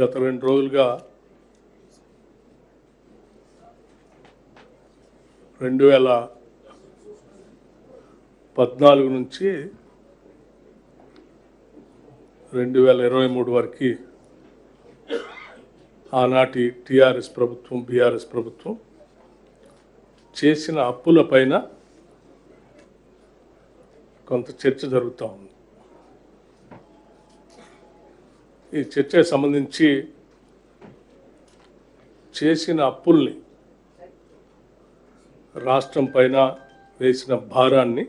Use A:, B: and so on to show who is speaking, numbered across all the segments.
A: గత 2 రోజులుగా 2014 నుంచి 2023 వరకు ఆనాటి టీఆర్ఎస్ ప్రభుత్వం బీఆర్ఎస్ ప్రభుత్వం చేసిన అప్పుల పైన కొంత చర్చ జరుగుతూ ఉంది. ఈ చర్చకు సంబంధించి చేసిన అప్పుల్ని రాష్ట్రం పైన వేసిన భారాన్ని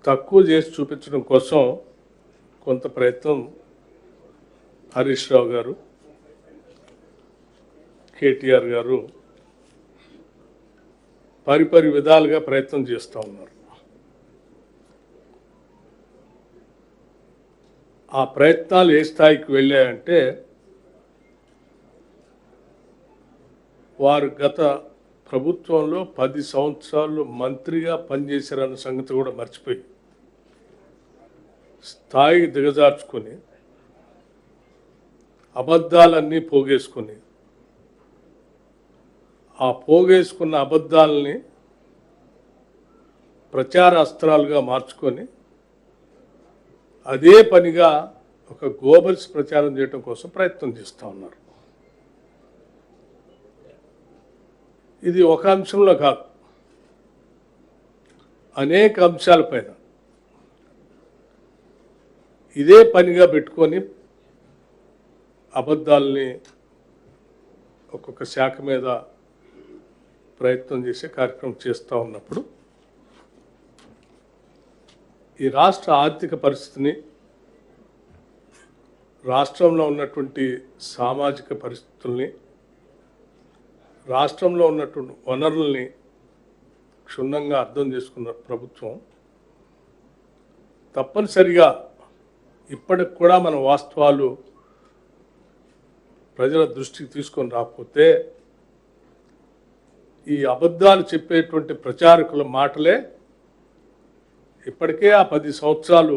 A: తక్కువ చేసి చూపించడం కోసం కొంత ప్రయత్నం హరీష్ రావు గారు, కేటీఆర్ గారు పరిపరి విధాలుగా ప్రయత్నం చేస్తూ ఉన్నారు. ఆ ప్రయత్నాలు ఏ స్థాయికి వెళ్ళాయంటే, వారు గత ప్రభుత్వంలో 10 సంవత్సరాలు మంత్రిగా పనిచేశారన్న సంగతి కూడా మర్చిపోయి స్థాయికి దిగజార్చుకొని అబద్ధాలన్నీ పోగేసుకొని ఆ పోగేసుకున్న అబద్ధాలని ప్రచార అస్త్రాలుగా మార్చుకొని అదే పనిగా ఒక గోబల్స్ ప్రచారం చేయడం కోసం ప్రయత్నం చేస్తూ ఉన్నారు. ఇది ఒక అంశంలో కాదు, అనేక అంశాలపైన ఇదే పనిగా పెట్టుకొని అబద్ధాలని ఒక్కొక్క శాఖ మీద ప్రయత్నం చేసే కార్యక్రమం చేస్తూ ఉన్నప్పుడు ఈ రాష్ట్ర ఆర్థిక పరిస్థితిని, రాష్ట్రంలో ఉన్నటువంటి సామాజిక పరిస్థితుల్ని, రాష్ట్రంలో ఉన్నటువంటి వనరుల్ని క్షుణ్ణంగా అర్థం చేసుకున్న ప్రభుత్వం తప్పనిసరిగా ఇప్పటికి కూడా మన వాస్తవాలు ప్రజల దృష్టికి తీసుకొని రాకపోతే ఈ అబద్ధాలు చెప్పేటువంటి ప్రచారకుల మాటలే ఇప్పటికే ఆ 10 సంవత్సరాలు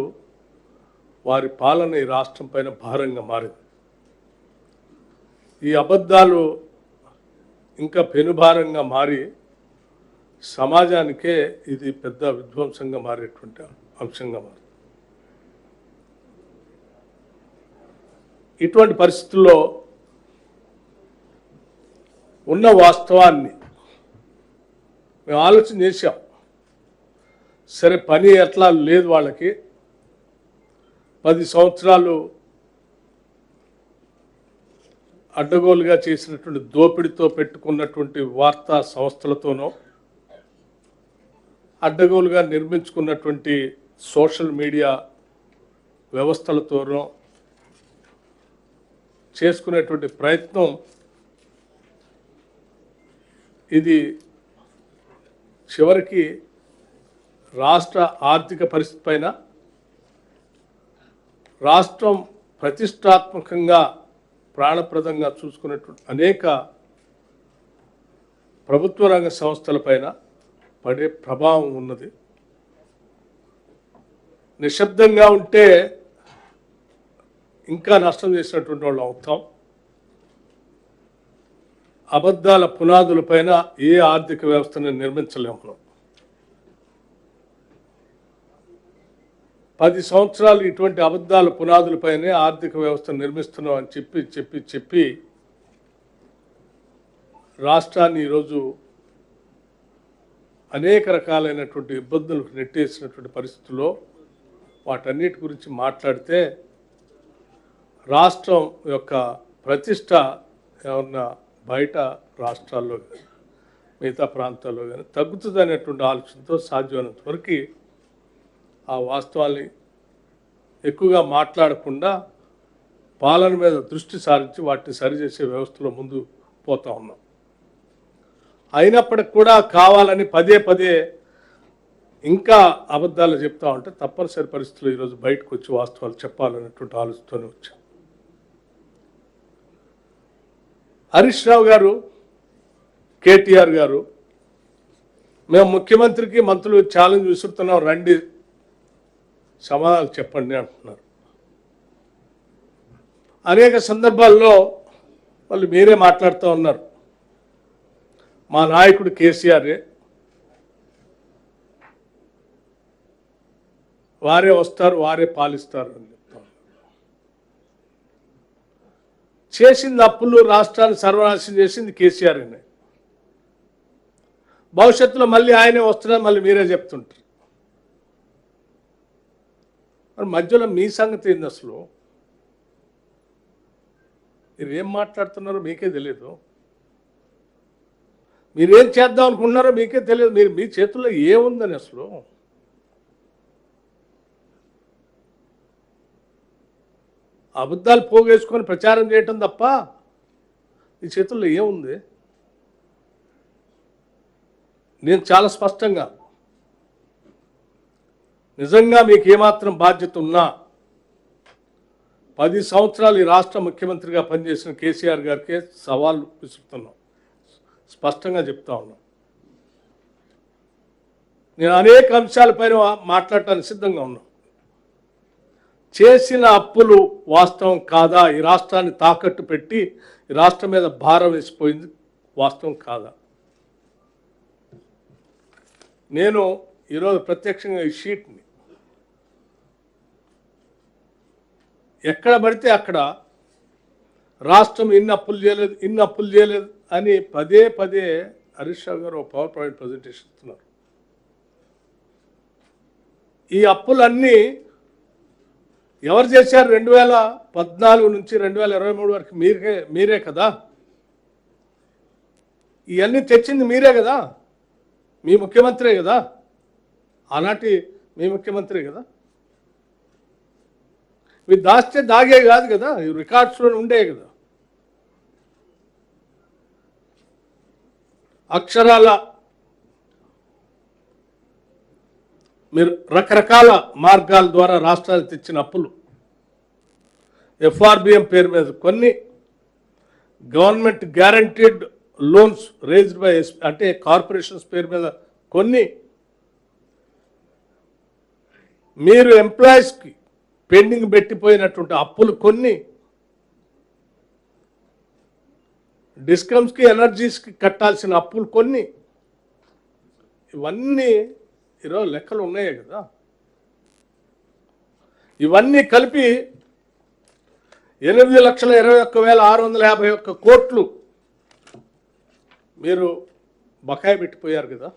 A: వారి పాలన ఈ రాష్ట్రం పైన భారంగా మారింది. ఈ అబద్ధాలు ఇంకా పెనుభారంగా మారి సమాజానికే ఇది పెద్ద విధ్వంసంగా మారేటువంటి అంశంగా మారింది. ఇటువంటి పరిస్థితుల్లో ఉన్న వాస్తవాన్ని మేము ఆలోచన చేశాం. సరే, పని ఎట్లా లేదు, వాళ్ళకి 10 సంవత్సరాలు అడ్డగోలుగా చేసినటువంటి దోపిడితో పెట్టుకున్నటువంటి వార్తా సంస్థలతోనో, అడ్డగోలుగా నిర్మించుకున్నటువంటి సోషల్ మీడియా వ్యవస్థలతోనో చేసుకునేటువంటి ప్రయత్నం ఇది చివరికి రాష్ట్ర ఆర్థిక పరిస్థితి పైన, రాష్ట్రం ప్రతిష్టాత్మకంగా ప్రాణప్రదంగా చూసుకునేటువంటి అనేక ప్రభుత్వ రంగ సంస్థలపైన పడే ప్రభావం ఉన్నది. నిశ్శబ్దంగా ఉంటే ఇంకా నష్టం చేసినటువంటి వాళ్ళు అవుతాం. అబద్ధాల పునాదులపైన ఏ ఆర్థిక వ్యవస్థను నిర్మించలేము. 10 సంవత్సరాలు ఇటువంటి అబద్ధాల పునాదులపైనే ఆర్థిక వ్యవస్థను నిర్మిస్తున్నాం అని చెప్పి రాష్ట్రాన్ని ఈరోజు అనేక రకాలైనటువంటి ఇబ్బందులకు నెట్టేసినటువంటి పరిస్థితుల్లో వాటన్నిటి గురించి మాట్లాడితే రాష్ట్రం యొక్క ప్రతిష్ట ఏమన్నా బయట రాష్ట్రాల్లో కానీ మిగతా ప్రాంతాల్లో కానీ తగ్గుతుంది అనేటువంటి ఆలోచనతో సాధ్యమైనంత వరకు ఆ వాస్తవాల్ని ఎక్కువగా మాట్లాడకుండా పాలన మీద దృష్టి సారించి వాటిని సరిచేసే వ్యవస్థలో ముందు పోతూ ఉన్నాం. అయినప్పటికి కూడా కావాలని పదే పదే ఇంకా అబద్ధాలు చెప్తా ఉంటే తప్పనిసరి పరిస్థితులు ఈరోజు బయటకు వచ్చి వాస్తవాలు చెప్పాలనేటువంటి ఆలోచనతోనే వచ్చాం. హరీష్ రావు గారు, కేటీఆర్ గారు, మేము ముఖ్యమంత్రికి మంత్రులు ఛాలెంజ్ విసురుతున్నాం, రండి సమాధానం చెప్పండి అంటున్నారు. అనేక సందర్భాల్లో వాళ్ళు మీరే మాట్లాడుతూ ఉన్నారు. మా నాయకుడు కేసీఆరే, వారే వస్తారు, వారే పాలిస్తారు అని చెప్తాను. చేసింది అప్పులు, రాష్ట్రాన్ని సర్వనాశనం చేసింది కేసీఆర్ అనే. భవిష్యత్తులో మళ్ళీ ఆయనే వస్తున్నారని మళ్ళీ మీరే చెప్తుంటారు. మరి మధ్యలో మీ సంగతి ఏంది? అసలు మీరు ఏం మాట్లాడుతున్నారో మీకే తెలియదు. మీరేం చేద్దాం అనుకుంటున్నారో మీకే తెలియదు. మీ చేతుల్లో ఏముందని అసలు అబద్ధాలు పోగేసుకొని ప్రచారం చేయటం తప్ప మీ చేతుల్లో ఏముంది? నేను చాలా స్పష్టంగా, నిజంగా మీకు ఏమాత్రం బాధ్యత ఉన్నా 10 సంవత్సరాలు ఈ రాష్ట్ర ముఖ్యమంత్రిగా పనిచేసిన కేసీఆర్ గారికే సవాళ్ళు విసురుతున్నాం, స్పష్టంగా చెప్తా ఉన్నాం. నేను అనేక అంశాలపైన మాట్లాడటానికి సిద్ధంగా ఉన్నాను. చేసిన అప్పులు వాస్తవం కాదా? ఈ రాష్ట్రాన్ని తాకట్టు పెట్టి ఈ రాష్ట్రం మీద భారం వేసిపోయింది వాస్తవం కాదా? నేను ఈరోజు ప్రత్యక్షంగా ఈ షీట్ని ఎక్కడ పడితే అక్కడ రాష్ట్రం ఇన్ని అప్పులు చేయలేదు అని పదే పదే హరీష్ రావు గారు పవర్ పాయింట్ ప్రజెంటేషన్ ఇస్తున్నారు. ఈ అప్పులన్నీ ఎవరు చేశారు? 2014 నుంచి 2023 వరకు మీరే కదా. ఇవన్నీ తెచ్చింది మీరే కదా, మీ ముఖ్యమంత్రే కదా, ఆనాటి మీ ముఖ్యమంత్రే కదా. మీరు దాస్తే దాగే కాదు కదా, రికార్డ్స్లో ఉండే కదా. అక్షరాల మీరు రకరకాల మార్గాల ద్వారా రాష్ట్రానికి తెచ్చిన అప్పులు, ఎఫ్ఆర్బిఎం పేరు మీద కొన్ని, government guaranteed loans raised by అంటే కార్పొరేషన్స్ పేరు మీద కొన్ని, మీరు ఎంప్లాయీస్కి పెండింగ్ పెట్టిపోయినటువంటి అప్పులు కొన్ని, డిస్కమ్స్కి ఎనర్జీస్కి కట్టాల్సిన అప్పులు కొన్ని, ఇవన్నీ ఈరోజు లెక్కలు ఉన్నాయే కదా. ఇవన్నీ కలిపి 8,21,651 కోట్లు మీరు బకాయి పెట్టిపోయారు కదా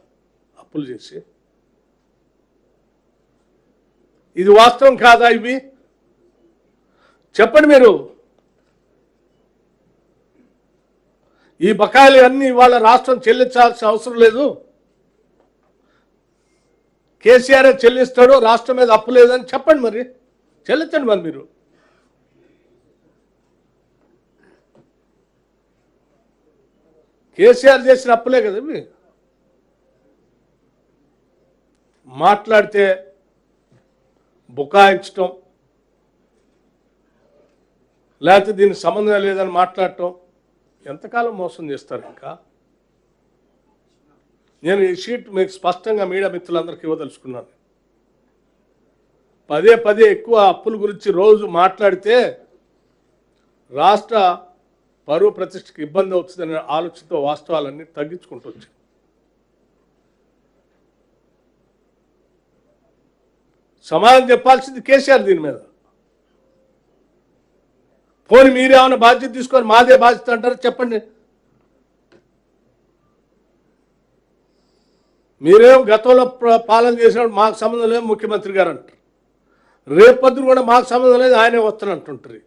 A: అప్పులు చేసి. ఇది వాస్తవం కాదా? ఇవి చెప్పండి మీరు. ఈ బకాయిలు అన్నీ ఇవాళ రాష్ట్రం చెల్లించాల్సిన అవసరం లేదు, కేసీఆర్ చెల్లిస్తాడు, రాష్ట్రం మీద అప్పు లేదని చెప్పండి. మరి చెల్లించండి. మరి మీరు కేసీఆర్ చేసిన అప్పులే కదా ఇవి. మాట్లాడితే బుకాయించటం, లేకపోతే దీనికి సంబంధం లేదని మాట్లాడటం ఎంతకాలం మోసం చేస్తారు? ఇంకా నేను ఈ షీట్ మీకు స్పష్టంగా మీడియా మిత్రులందరికీ ఇవ్వదలుచుకున్నాను. పదే పదే ఎక్కువ అప్పుల గురించి రోజు మాట్లాడితే రాష్ట్ర పరువు ప్రతిష్టకి ఇబ్బంది అవుతుందనే ఆలోచనతో వాస్తవాలన్నీ తగ్గించుకుంటూ వచ్చాయి. సమాధానం చెప్పాల్సింది కేసీఆర్ దీని మీద. పోనీ మీరేమైనా బాధ్యత తీసుకొని మాదే బాధ్యత అంటారు? చెప్పండి. మీరేం గతంలో పాలన చేసినప్పుడు మాకు సంబంధం లేదు ముఖ్యమంత్రి గారు అంటారు, రేపొద్దున కూడా మాకు సంబంధం లేదు ఆయనే వస్తానంటుంటారు.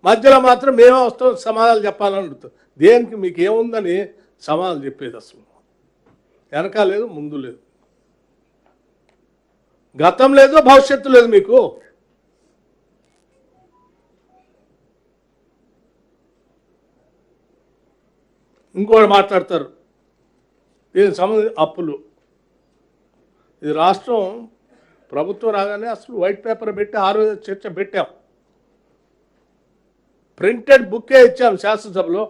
A: మధ్యలో మాత్రం మేమే వస్తాం సమాధానాలు చెప్పాలని అడుగుతాం. దేనికి మీకు ఏముందని సమాధానం చెప్పేది? అసలు వెనక లేదు, ముందు లేదు, గతం లేదు, భవిష్యత్తు లేదు మీకు. ఇంకోటి మాట్లాడతారు దీనికి సంబంధించి అప్పులు. ఇది రాష్ట్రం ప్రభుత్వం రాగానే అసలు వైట్ పేపర్ పెట్టి ఆ రోజు చర్చ పెట్టాం, ప్రింటెడ్ బుక్కే ఇచ్చాం శాసనసభలో.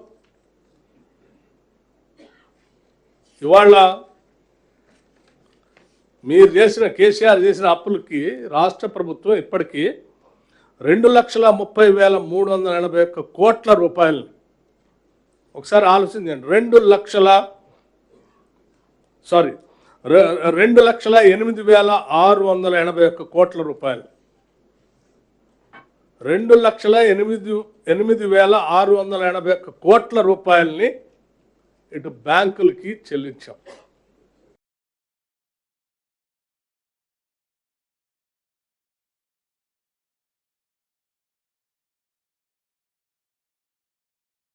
A: ఇవాళ మీరు చేసిన కేసీఆర్ చేసిన అప్పులకి రాష్ట్ర ప్రభుత్వం ఇప్పటికీ 2,30,381 కోట్ల రూపాయలు. ఒకసారి ఆలోచించండి. 2,08,681 కోట్ల రూపాయలు. 2,08,681 కోట్ల రూపాయలని ఇటు బ్యాంకులకి చెల్లించాం.